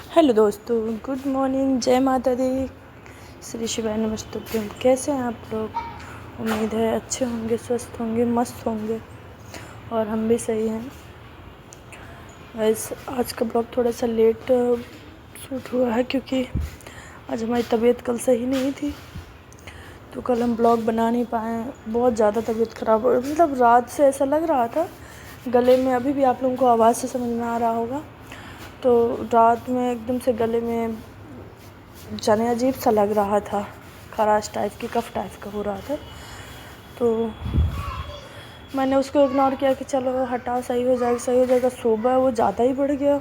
Hello दोस्तों, good morning, जय माता दी, श्री शिवाय नमस्तुभ्यम। कैसे हैं आप लोग? उम्मीद है अच्छे होंगे, स्वस्थ होंगे, मस्त होंगे और हम भी सही हैं। वैसे आज का ब्लॉग थोड़ा सा लेट शूट हुआ है क्योंकि आज हमारी तबीयत कल सही नहीं थी, तो कल हम ब्लॉग बना नहीं पाए। बहुत ज़्यादा तबीयत ख़राब हो, मतलब रात से ऐसा लग रहा था गले में, अभी भी आप लोगों को आवाज़ से समझ में आ रहा होगा, तो रात में एकदम से गले में जाने अजीब सा लग रहा था, खराश टाइप की, कफ टाइप का हो रहा था। तो मैंने उसको इग्नोर किया कि चलो हटाओ, सही हो जाएगा सही हो जाएगा। सुबह वो ज़्यादा ही बढ़ गया,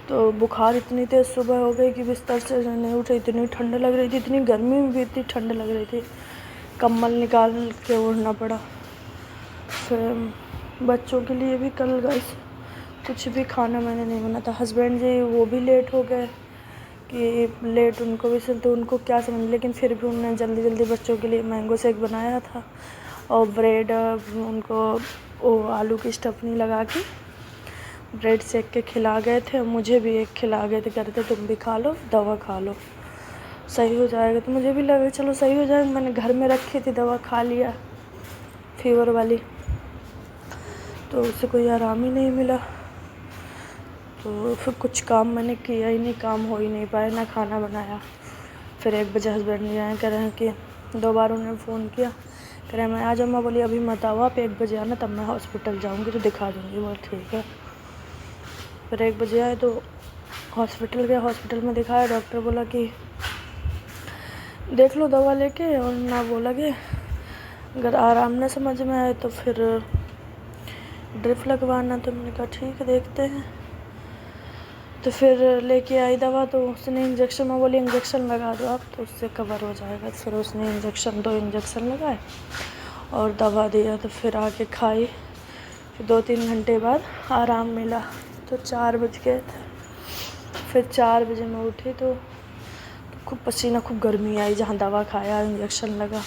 तो बुखार इतनी तेज़ सुबह हो गई कि बिस्तर से नहीं उठे। इतनी ठंड लग रही थी, इतनी गर्मी में भी इतनी ठंड लग रही थी, कम्बल निकाल के ओढ़ना पड़ा। फिर बच्चों के लिए भी कल गाइस कुछ भी खाना मैंने नहीं बना था। हस्बैंड जी वो भी लेट हो गए कि लेट उनको भी सिल, तो उनको क्या समझ, लेकिन फिर भी उन्होंने जल्दी जल्दी बच्चों के लिए मैंगो शेक बनाया था और ब्रेड उनको वो आलू की स्टफनी लगा के ब्रेड सेक के खिला गए थे। मुझे भी एक खिला गए थे, कह रहे थे तुम भी खा लो, दवा खा लो, सही हो जाएगा। तो मुझे भी लगा चलो सही हो जाएगा। मैंने घर में रखी थी दवा, खा लिया फीवर वाली, तो उससे कोई आराम ही नहीं मिला। तो फिर कुछ काम मैंने किया ही नहीं, काम हो ही नहीं पाया, ना खाना बनाया। फिर 1 बजे हस्बैंड जी आए, कह रहे हैं कि 2 बार उन्होंने फ़ोन किया, कह रहे हैं मैं आ जाऊँ। मैं बोली अभी मत आओ, आप 1 बजे आना, तब मैं हॉस्पिटल जाऊँगी तो दिखा दूँगी। बोल ठीक है। फिर 1 बजे आए तो हॉस्पिटल गए, हॉस्पिटल में दिखाया। डॉक्टर बोला कि देख लो दवा लेके, और ना बोला कि अगर आराम ना समझ में आए तो फिर ड्रिप लगवाना। तो मैंने कहा ठीक है, देखते हैं। तो फिर लेके आई दवा, तो उसने इंजेक्शन में बोली इंजेक्शन लगा दो आप, तो उससे कवर हो जाएगा। फिर उसने इंजेक्शन 2 इंजेक्शन लगाए और दवा दिया, तो फिर आके खाई। फिर 2-3 घंटे बाद आराम मिला, तो 4 बज गए थे। फिर 4 बजे मैं उठी तो खूब पसीना, खूब गर्मी आई जहाँ दवा खाया, इंजेक्शन लगा।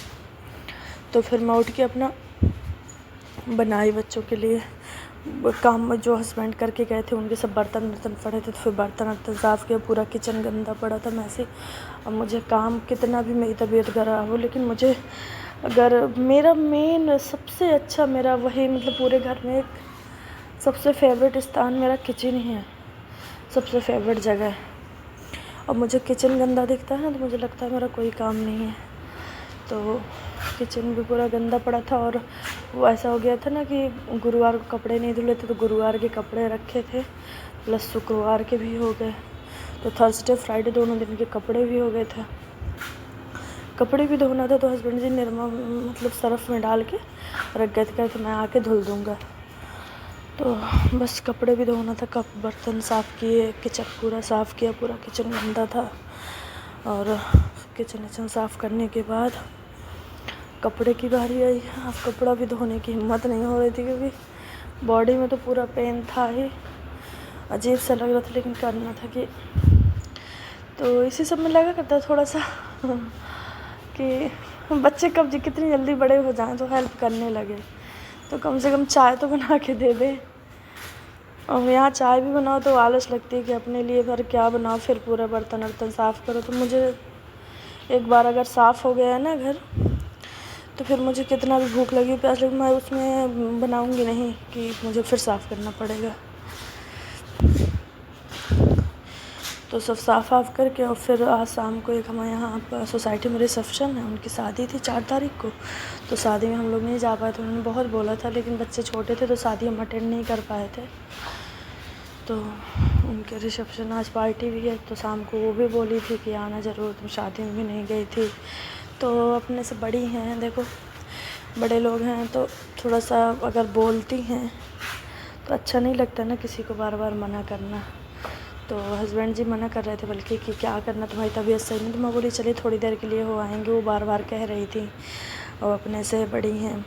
तो फिर मैं उठ के अपना बनाई बच्चों के लिए काम में, जो हस्बैंड करके गए थे उनके सब बर्तन पड़े थे, तो फिर बर्तन साफ़ किया। पूरा किचन गंदा पड़ा था मैसे। अब मुझे काम कितना भी मेरी तबीयत ख़राब हो, लेकिन मुझे अगर मेरा मेन सबसे अच्छा मेरा वही, मतलब पूरे घर में एक सबसे फेवरेट स्थान मेरा किचन ही है, सबसे फेवरेट जगह। अब मुझे किचन गंदा दिखता है ना, तो मुझे लगता है मेरा कोई काम नहीं है। तो किचन भी पूरा गंदा पड़ा था, और वो ऐसा हो गया था ना कि गुरुवार को कपड़े नहीं धुले थे, तो गुरुवार के कपड़े रखे थे, प्लस शुक्रवार के भी हो गए, तो थर्सडे फ्राइडे दोनों दिन के कपड़े भी हो गए थे। कपड़े भी धोना था, तो हस्बैंड जी निरमा मतलब सर्फ़ में डाल के रख गए थे, कहते मैं आके धुल दूँगा। तो बस कपड़े भी धोना था, कप बर्तन साफ़ किए, किचन पूरा साफ़ किया, पूरा किचन गंदा था। और किचन साफ़ करने के बाद कपड़े की बारी आई। अब कपड़ा भी धोने की हिम्मत नहीं हो रही थी, क्योंकि बॉडी में तो पूरा पेन था ही, अजीब सा लग रहा था, लेकिन करना था कि। तो इसी सब में लगा करता थोड़ा सा कि बच्चे कब जी कितनी जल्दी बड़े हो जाएं तो हेल्प करने लगे, तो कम से कम चाय तो बना के दे दे। और यहाँ चाय भी बनाओ तो आलस लगती है कि अपने लिए पर क्या बनाओ, फिर पूरा बर्तन वर्तन साफ़ करो। तो मुझे एक बार अगर साफ़ हो गया है ना घर, तो फिर मुझे कितना भी भूख लगी प्यास लगी, मैं उसमें बनाऊंगी नहीं कि मुझे फिर साफ़ करना पड़ेगा। तो सब साफ़ करके, और फिर आज शाम को एक हमारे यहाँ सोसाइटी में रिसेप्शन है, उनकी शादी थी 4 तारीख को। तो शादी में हम लोग नहीं जा पाए थे, उन्होंने बहुत बोला था, लेकिन बच्चे छोटे थे तो शादी हम अटेंड नहीं कर पाए थे। तो उनके रिसेप्शन आज पार्टी भी है, तो शाम को वो भी बोली थी कि आना ज़रूर, तुम शादी में भी नहीं गई थी। तो अपने से बड़ी हैं, देखो बड़े लोग हैं तो थोड़ा सा अगर बोलती हैं तो अच्छा नहीं लगता ना किसी को बार बार मना करना। तो हस्बैंड जी मना कर रहे थे बल्कि कि क्या करना, तुम्हारी तबीयत सही नहीं। तो मैं बोली चलिए थोड़ी देर के लिए हो आएंगे, वो बार बार कह रही थी। और अपने से बड़ी हैं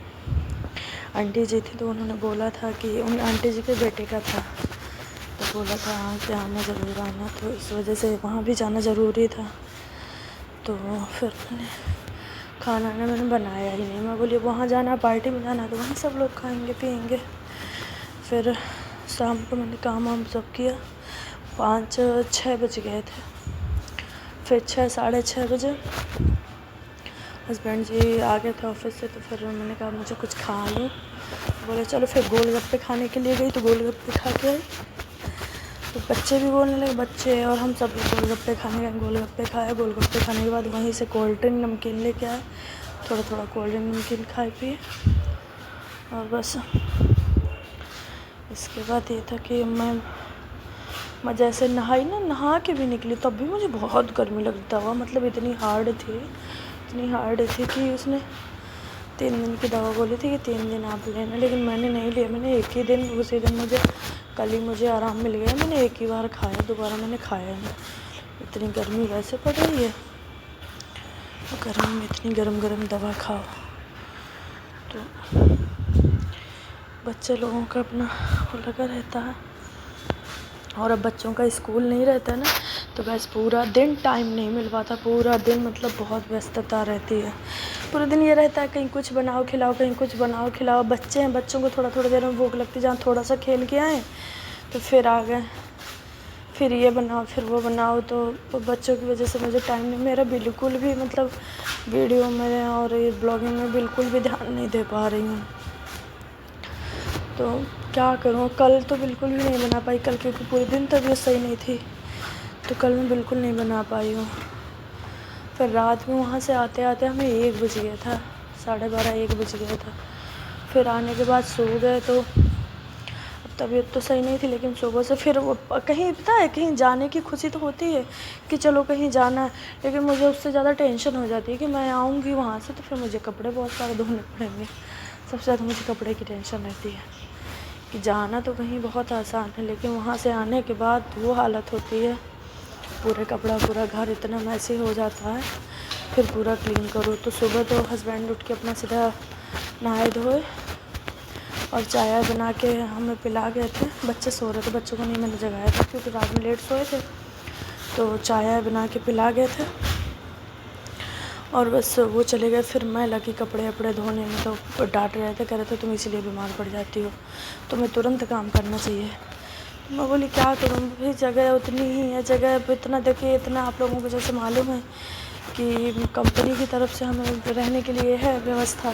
आंटी जी थी, तो उन्होंने बोला था कि उन आंटी जी के बेटे का था, तो बोला था हाँ कि आना ज़रूर आना, तो इस वजह से वहाँ भी जाना ज़रूरी था। तो फिर खाना ना मैंने बनाया ही नहीं। मैं बोली वहाँ जाना, पार्टी में जाना, तो वहीं सब लोग खाएंगे पिएंगे। फिर शाम को मैंने काम वाम सब किया, 5-6 बज गए थे। फिर 6 साढ़े 6 बजे हस्बैंड जी आ गए थे ऑफिस से, तो फिर मैंने कहा मुझे कुछ खा लूँ। बोले चलो, फिर गोलगप्पे खाने के लिए गई तो गोलगप्पे खा के आई। तो बच्चे भी बोलने लगे, बच्चे और हम सब गोलगप्पे खाने गए। गोलगप्पे खाए, गोलगप्पे खाने के बाद वहीं से कोल्ड ड्रिंक नमकीन लेके आए। थोड़ा थोड़ा कोल्ड ड्रिंक नमकीन खाए पिए, और बस इसके बाद ये था कि मैं जैसे नहाई ना, नहा के भी निकली तब भी मुझे बहुत गर्मी लगता हुआ, मतलब इतनी हार्ड थी कि उसने 3 दिन की दवा बोली थी कि 3 दिन आप लेना, लेकिन मैंने नहीं लिया। मैंने एक ही दिन, उसी दिन कल ही मुझे आराम मिल गया। मैंने एक ही बार खाया, दोबारा मैंने खाया नहीं। इतनी गर्मी वैसे पड़ रही है, और गर्मी में इतनी गरम दवा खाओ। तो बच्चे लोगों का अपना लगा रहता है, और अब बच्चों का स्कूल नहीं रहता है ना, तो बस पूरा दिन टाइम नहीं मिल पाता। पूरा दिन मतलब बहुत व्यस्तता रहती है। पूरे दिन ये रहता है कहीं कुछ बनाओ खिलाओ, कहीं कुछ बनाओ खिलाओ। बच्चे हैं, बच्चों को थोड़ा देर में भूख लगती है, जहाँ थोड़ा सा खेल के आए तो फिर आ गए, फिर ये बनाओ फिर वो बनाओ। तो बच्चों की वजह से मुझे टाइम नहीं, मेरा बिल्कुल भी मतलब वीडियो में और ये ब्लॉगिंग में बिल्कुल भी ध्यान नहीं दे पा रही हूँ। तो क्या करूँ, कल तो बिल्कुल भी नहीं बना पाई, कल क्योंकि पूरे दिन तबीयत सही नहीं थी, तो कल मैं बिल्कुल नहीं बना पाई हूँ। फिर रात में वहाँ से आते आते हमें 1 बज गया था, 12:30-1 बज गया था। फिर आने के बाद सो गए, तो अब तबीयत तो सही नहीं थी, लेकिन सुबह से फिर वो कहीं, पता है, कहीं जाने की खुशी तो होती है कि चलो कहीं जाना है, लेकिन मुझे उससे ज़्यादा टेंशन हो जाती है कि मैं आऊँगी वहाँ से तो फिर मुझे कपड़े बहुत सारे धोने पड़ेंगे। सबसे ज़्यादा मुझे कपड़े की टेंशन रहती है कि जाना तो कहीं बहुत आसान है, लेकिन वहाँ से आने के बाद वो हालत होती है, पूरा घर इतना मैसी हो जाता है, फिर पूरा क्लीन करो। तो सुबह तो हस्बैंड उठ के अपना सीधा नहाए धोए और चाय बना के हमें पिला गए थे। बच्चे सो रहे थे, बच्चों को नहीं मैंने जगाया था क्योंकि रात में लेट सोए थे, तो चाय बना के पिला गए थे और बस वो चले गए। फिर मैं लगी कपड़े वपड़े धोने में, तो डांट रहे थे, कह रहे थे तुम इसीलिए बीमार पड़ जाती हो, तुम्हें तुरंत काम करना चाहिए। तो मैं बोली क्या करूँ भाई, जगह उतनी ही है, जगह इतना देखिए, इतना आप लोगों को जैसे मालूम है कि कंपनी की तरफ से हमें रहने के लिए है व्यवस्था,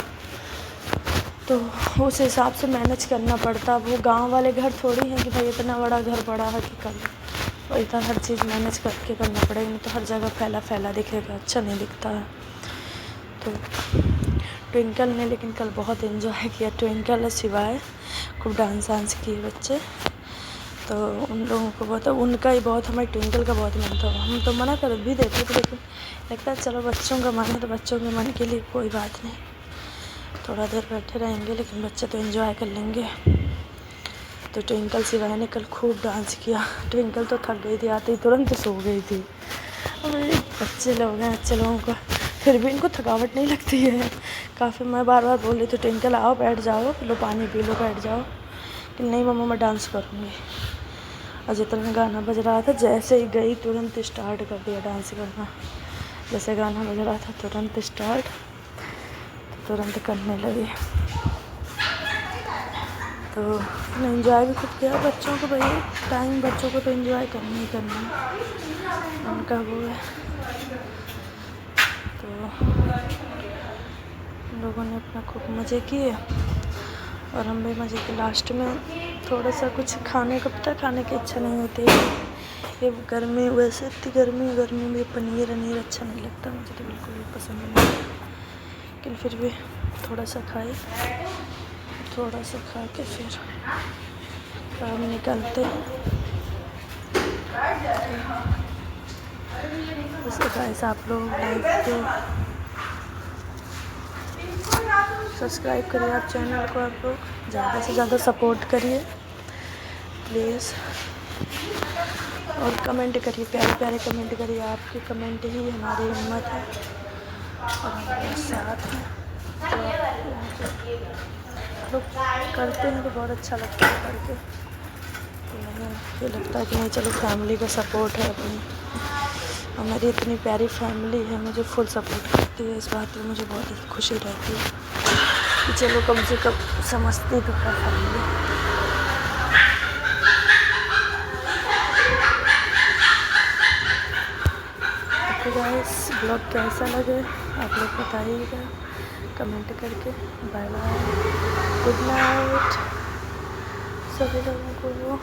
तो उस हिसाब से मैनेज करना पड़ता। वो गांव वाले घर थोड़ी हैं कि भाई इतना बड़ा घर पड़ा है कि कर लो, इतना हर चीज़ मैनेज करके करना पड़ेगा, नहीं तो हर जगह फैला फैला दिखेगा, अच्छा नहीं दिखता है। तो ट्विंकल ने लेकिन कल बहुत एंजॉय किया, ट्विंकल सिवाय खूब डांस वांस किए बच्चे, तो उन लोगों को बहुत, उनका ही बहुत, हमारे ट्विंकल का बहुत मन था। हम तो मना कर भी देते थे, लेकिन लगता है चलो बच्चों का मन है तो बच्चों के मन के लिए कोई बात नहीं, थोड़ा देर बैठे रहेंगे, लेकिन बच्चे तो एंजॉय कर लेंगे। तो ट्विंकल सिवाय ने कल खूब डांस किया। ट्विंकल तो थक गई थी, आते ही तुरंत सो गई थी। और बच्चे लोग हैं, अच्छे लोगों को फिर भी इनको थकावट नहीं लगती है काफ़ी। मैं बार बार बोल रही थी ट्विंकल आओ बैठ जाओ, लो पानी पी लो, बैठ जाओ, कि नहीं मम्मा मैं डांस करूँगी। और जितना गाना बज रहा था, जैसे ही गई तुरंत स्टार्ट कर दिया डांस करना, जैसे गाना बज रहा था तुरंत स्टार्ट, तुरंत करने लगी। तो एंजॉय भी खूब किया बच्चों को, भाई टाइम बच्चों को तो एंजॉय करना ही करना है, उनका वो है। तो लोगों ने अपना खूब मज़े किए और हम भी मज़े के। लास्ट में थोड़ा सा कुछ खाने को, पता खाने की इच्छा नहीं होती है, ये गर्मी, वैसे इतनी गर्मी में पनीर अच्छा नहीं लगता मुझे, तो बिल्कुल भी पसंद नहीं है, लेकिन फिर भी थोड़ा सा खाए, थोड़ा सा खा के फिर काम निकलते हैं। वैसे गाइस आप लोग लाइक को सब्सक्राइब करिए, आप चैनल को आप लोग ज़्यादा से ज़्यादा सपोर्ट करिए प्लीज़, और कमेंट करिए, प्यारे प्यारे कमेंट करिए। आपकी कमेंट ही हमारी हिम्मत है और हमारे साथ है। तो लोग करते हैं तो बहुत अच्छा लगता है करके, तो मुझे ये लगता है कि नहीं चलो फैमिली का सपोर्ट है अपनी, और मेरी इतनी प्यारी फैमिली है, मुझे फुल सपोर्ट करती है। इस बात में मुझे बहुत खुशी रहती है कि चलो कम से कम समझती तो है फैमिली। ओके गाइस, ब्लॉग कैसा लगे आप लोग बताइएगा कमेंट करके। बाय बाय, गुड नाइट सभी लोगों को।